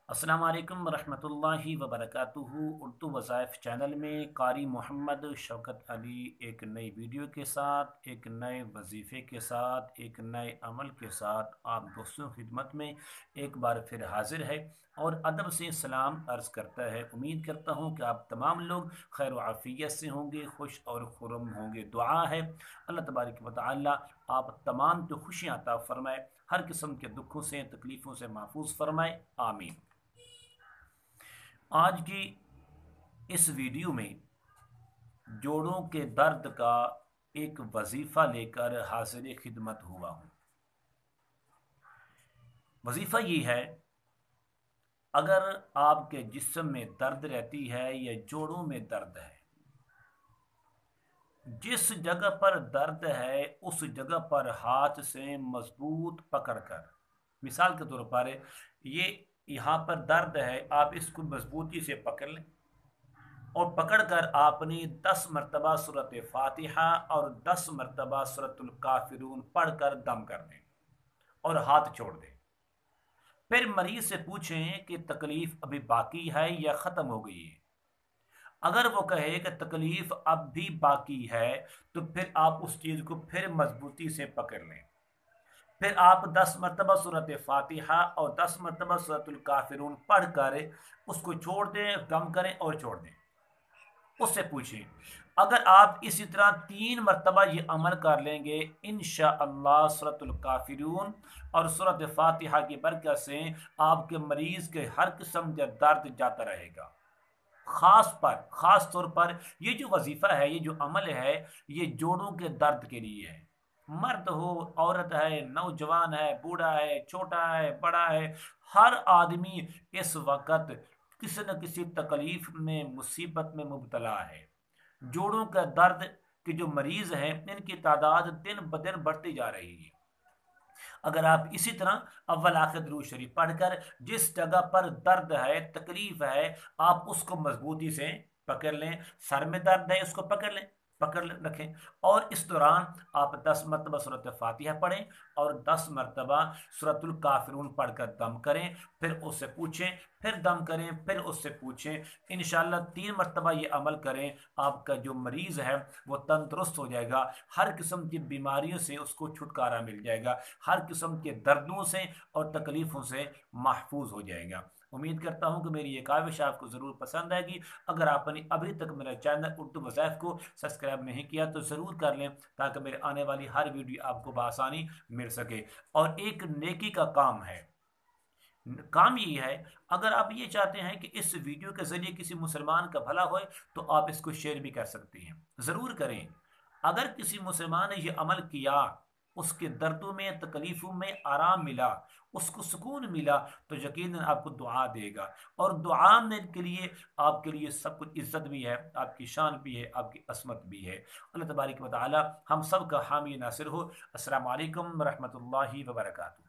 अस्सलाम वालेकुम रहमतुल्लाहि व बरकातुहू। उर्दू वज़ाइफ चैनल में कारी मोहम्मद शौकत अली एक नई वीडियो के साथ, एक नए वजीफ़े के साथ, एक नए अमल के साथ आप दोस्तों की खिदमत में एक बार फिर हाजिर है और अदब से सलाम अर्ज़ करता है। उम्मीद करता हूँ कि आप तमाम लोग खैर व आफ़ियत से होंगे, खुश और खुर्रम होंगे। दुआ है अल्लाह तबारक व तआला आप तमाम को खुशियाँ अता फ़रमाए, हर किस्म के दुखों से तकलीफ़ों से महफूज फ़रमाए, आमीन। आज की इस वीडियो में जोड़ों के दर्द का एक वजीफ़ा लेकर हाजिर खिदमत हुआ हूँ। वजीफ़ा ये है, अगर आपके जिस्म में दर्द रहती है या जोड़ों में दर्द है, जिस जगह पर दर्द है उस जगह पर हाथ से मजबूत पकड़कर, मिसाल के तौर पर ये यहाँ पर दर्द है, आप इसको मजबूती से पकड़ लें और पकड़कर आपने 10 मरतबा सूरत फातिहा और 10 मरतबा सूरतुल काफिरून पढ़कर दम कर दें और हाथ छोड़ दें। फिर मरीज से पूछें कि तकलीफ अभी बाकी है या ख़त्म हो गई है। अगर वो कहे कि तकलीफ अब भी बाकी है तो फिर आप उस चीज़ को फिर मजबूती से पकड़ लें। फिर आप 10 मरतबा सूरत फातिहा और 10 मरतबा सूरतुल काफिरून पढ़कर उसको छोड़ दें, दम करें और छोड़ दें। उससे पूछें, अगर आप इसी तरह 3 मरतबा ये अमल कर लेंगे, इंशाअल्लाह सूरतुल काफिरून और सूरत फातिहा की बरकत से आपके मरीज के हर किस्म का दर्द जाता रहेगा। खास तौर पर ये जो वजीफ़ा है, ये जो अमल है, ये जोड़ों के दर्द के लिए है। मर्द हो, औरत है, नौजवान है, बूढ़ा है, छोटा है, बड़ा है, हर आदमी इस वक्त किसी न किसी तकलीफ में, मुसीबत में मुब्तला है। जोड़ों का दर्द के जो मरीज हैं, इनकी तादाद दिन ब दिन बढ़ती जा रही है। अगर आप इसी तरह अव्वल आखिर दुरूद शरीफ पढ़कर जिस जगह पर दर्द है, तकलीफ है, आप उसको मजबूती से पकड़ लें। सर में दर्द है, उसको पकड़ लें, रखें और इस दौरान आप 10 मरतबा सूरत फातिहा पढ़ें और 10 मरतबा सूरतुल काफिरून पढ़कर दम करें। फिर उससे पूछें, फिर दम करें, फिर उससे पूछें। इंशाअल्लाह 3 मरतबा ये अमल करें, आपका जो मरीज़ है वो तंदुरुस्त हो जाएगा, हर किस्म की बीमारियों से उसको छुटकारा मिल जाएगा, हर किस्म के दर्दों से और तकलीफ़ों से महफूज हो जाएगा। उम्मीद करता हूँ कि मेरी ये काविश आपको ज़रूर पसंद आएगी। अगर आपने अभी तक मेरा चैनल उर्दू वज़ाइफ को सब्सक्राइब नहीं किया तो ज़रूर कर लें, ताकि मेरे आने वाली हर वीडियो आपको बआसानी मिल सके। और एक नेकी का काम है, काम ये है, अगर आप ये चाहते हैं कि इस वीडियो के ज़रिए किसी मुसलमान का भला होए तो आप इसको शेयर भी कर सकते हैं, ज़रूर करें। अगर किसी मुसलमान ने ये अमल किया, उसके दर्दों में, तकलीफ़ों में आराम मिला, उसको सुकून मिला, तो यकीनन आपको दुआ देगा। और दुआ में के लिए आपके लिए सब कुछ इज़्ज़त भी है, आपकी शान भी है, आपकी असमत भी है। अल्लाह तबारक व तआला हम सब का हामी नासिर हो। अस्सलामु अलैकुम रहमतुल्लाहि व बरकातुहू।